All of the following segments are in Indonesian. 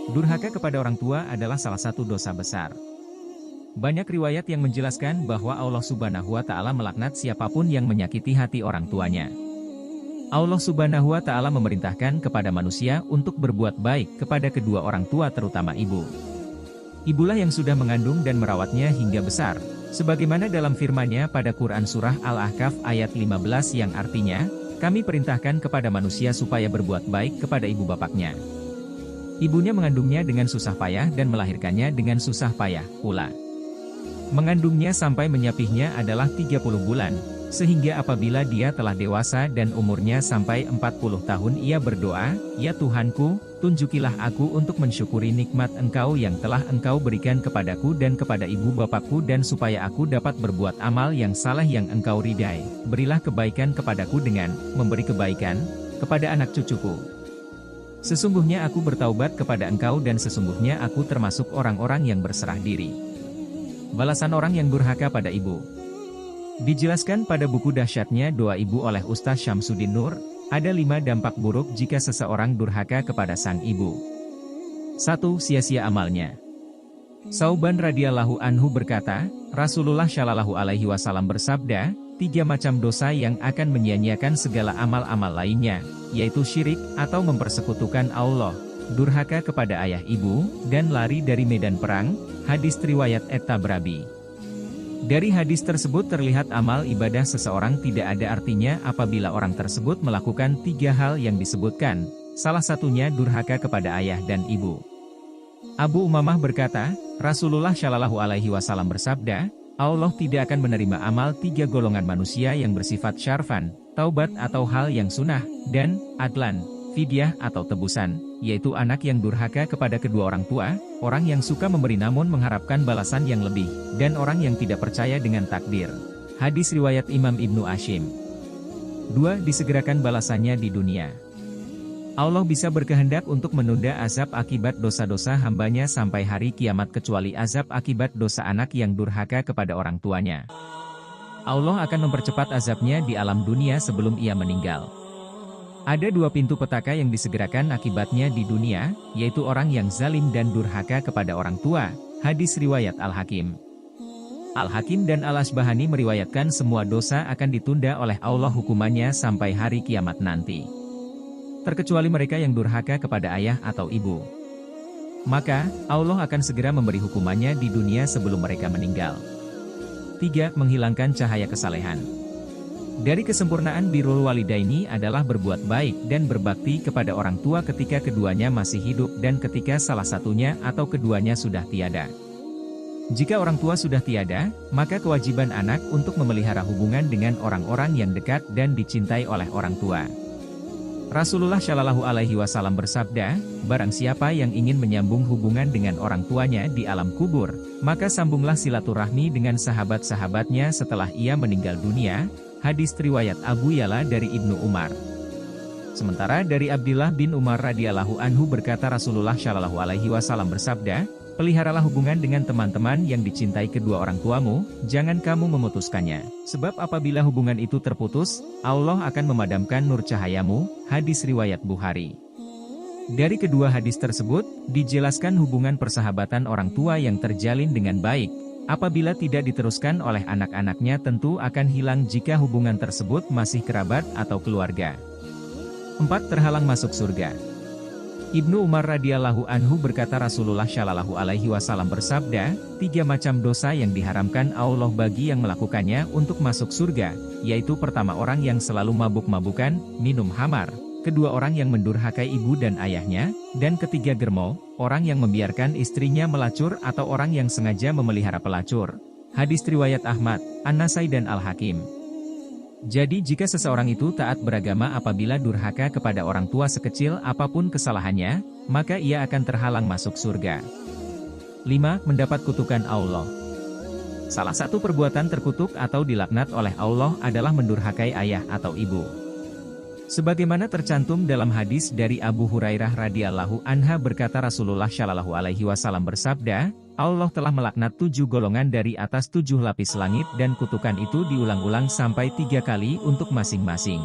Durhaka kepada orang tua adalah salah satu dosa besar. Banyak riwayat yang menjelaskan bahwa Allah Subhanahu wa Ta'ala melaknat siapapun yang menyakiti hati orang tuanya. Allah Subhanahu wa Ta'ala memerintahkan kepada manusia untuk berbuat baik kepada kedua orang tua, terutama ibu. Ibulah yang sudah mengandung dan merawatnya hingga besar, sebagaimana dalam firman-Nya pada Quran Surah Al-Ahqaf ayat 15 yang artinya, kami perintahkan kepada manusia supaya berbuat baik kepada ibu bapaknya. Ibunya mengandungnya dengan susah payah dan melahirkannya dengan susah payah pula. Mengandungnya sampai menyapihnya adalah 30 bulan, sehingga apabila dia telah dewasa dan umurnya sampai 40 tahun ia berdoa, "Ya Tuhanku, tunjukilah aku untuk mensyukuri nikmat Engkau yang telah Engkau berikan kepadaku dan kepada ibu bapakku, dan supaya aku dapat berbuat amal yang saleh yang Engkau ridai. Berilah kebaikan kepadaku dengan memberi kebaikan kepada anak cucuku. Sesungguhnya aku bertaubat kepada Engkau dan sesungguhnya aku termasuk orang-orang yang berserah diri." Balasan orang yang durhaka pada ibu. Dijelaskan pada buku Dahsyatnya Doa Ibu oleh Ustaz Syamsuddin Nur, ada 5 dampak buruk jika seseorang durhaka kepada sang ibu. 1. Sia-sia amalnya. Sauban radhiyallahu anhu berkata, Rasulullah shallallahu alaihi wasallam bersabda, 3 macam dosa yang akan menyia-nyiakan segala amal-amal lainnya, yaitu syirik atau mempersekutukan Allah, durhaka kepada ayah ibu, dan lari dari medan perang. Hadis riwayat At-Tabrani. Dari hadis tersebut terlihat amal ibadah seseorang tidak ada artinya apabila orang tersebut melakukan 3 hal yang disebutkan, salah satunya durhaka kepada ayah dan ibu. Abu Umamah berkata, Rasulullah Shallallahu alaihi wasallam bersabda, Allah tidak akan menerima amal 3 golongan manusia yang bersifat syarfan, taubat atau hal yang sunnah, dan adlan, fidyah atau tebusan, yaitu anak yang durhaka kepada kedua orang tua, orang yang suka memberi namun mengharapkan balasan yang lebih, dan orang yang tidak percaya dengan takdir. Hadis riwayat Imam Ibnu Hashim. 2. Disegerakan balasannya di dunia. Allah bisa berkehendak untuk menunda azab akibat dosa-dosa hambanya sampai hari kiamat kecuali azab akibat dosa anak yang durhaka kepada orang tuanya. Allah akan mempercepat azabnya di alam dunia sebelum ia meninggal. Ada 2 pintu petaka yang disegerakan akibatnya di dunia, yaitu orang yang zalim dan durhaka kepada orang tua. Hadis riwayat Al-Hakim. Al-Hakim dan Al-Asbahani meriwayatkan semua dosa akan ditunda oleh Allah hukumannya sampai hari kiamat nanti, terkecuali mereka yang durhaka kepada ayah atau ibu. Maka, Allah akan segera memberi hukumannya di dunia sebelum mereka meninggal. 3. Menghilangkan cahaya kesalehan. Dari kesempurnaan birrul walidaini adalah berbuat baik dan berbakti kepada orang tua ketika keduanya masih hidup dan ketika salah satunya atau keduanya sudah tiada. Jika orang tua sudah tiada, maka kewajiban anak untuk memelihara hubungan dengan orang-orang yang dekat dan dicintai oleh orang tua. Rasulullah Shallallahu alaihi wasallam bersabda, barang siapa yang ingin menyambung hubungan dengan orang tuanya di alam kubur, maka sambunglah silaturahmi dengan sahabat-sahabatnya setelah ia meninggal dunia. Hadis riwayat Abu Ya'la dari Ibnu Umar. Sementara dari Abdullah bin Umar radhiyallahu anhu berkata Rasulullah Shallallahu alaihi wasallam bersabda, peliharalah hubungan dengan teman-teman yang dicintai kedua orang tuamu, jangan kamu memutuskannya. Sebab apabila hubungan itu terputus, Allah akan memadamkan nur cahayamu. Hadis riwayat Bukhari. Dari kedua hadis tersebut, dijelaskan hubungan persahabatan orang tua yang terjalin dengan baik. Apabila tidak diteruskan oleh anak-anaknya tentu akan hilang jika hubungan tersebut masih kerabat atau keluarga. 4. Terhalang masuk surga. Ibnu Umar radhiyallahu anhu berkata Rasulullah Shallallahu alaihi wasallam bersabda, 3 macam dosa yang diharamkan Allah bagi yang melakukannya untuk masuk surga, yaitu pertama orang yang selalu mabuk-mabukan, minum khamar, kedua orang yang mendurhakai ibu dan ayahnya, dan ketiga germo, orang yang membiarkan istrinya melacur atau orang yang sengaja memelihara pelacur. Hadis riwayat Ahmad, An-Nasai dan Al-Hakim. Jadi jika seseorang itu taat beragama apabila durhaka kepada orang tua sekecil apapun kesalahannya, maka ia akan terhalang masuk surga. 5. Mendapat kutukan Allah. Salah satu perbuatan terkutuk atau dilaknat oleh Allah adalah mendurhakai ayah atau ibu. Sebagaimana tercantum dalam hadis dari Abu Hurairah radhiyallahu anha berkata Rasulullah Shallallahu alaihi wasallam bersabda, Allah telah melaknat 7 golongan dari atas 7 lapis langit dan kutukan itu diulang-ulang sampai 3 kali untuk masing-masing.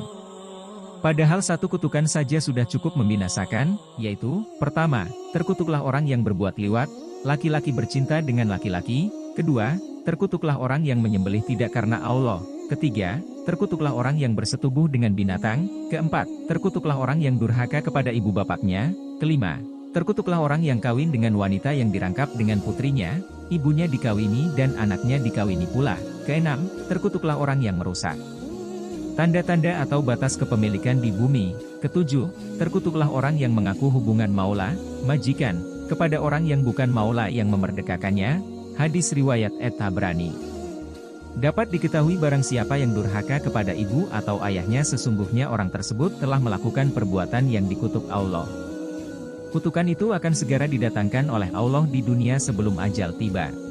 Padahal satu kutukan saja sudah cukup membinasakan, yaitu, pertama, terkutuklah orang yang berbuat liwat, laki-laki bercinta dengan laki-laki, kedua, terkutuklah orang yang menyembelih tidak karena Allah, ketiga, terkutuklah orang yang bersetubuh dengan binatang, keempat, terkutuklah orang yang durhaka kepada ibu bapaknya, kelima, terkutuklah orang yang kawin dengan wanita yang dirangkap dengan putrinya, ibunya dikawini dan anaknya dikawini pula, keenam, terkutuklah orang yang merusak tanda-tanda atau batas kepemilikan di bumi. Ketujuh, terkutuklah orang yang mengaku hubungan maula, majikan, kepada orang yang bukan maula yang memerdekakannya. Hadis riwayat At-Tabrani. Dapat diketahui barang siapa yang durhaka kepada ibu atau ayahnya sesungguhnya orang tersebut telah melakukan perbuatan yang dikutuk Allah. Kutukan itu akan segera didatangkan oleh Allah di dunia sebelum ajal tiba.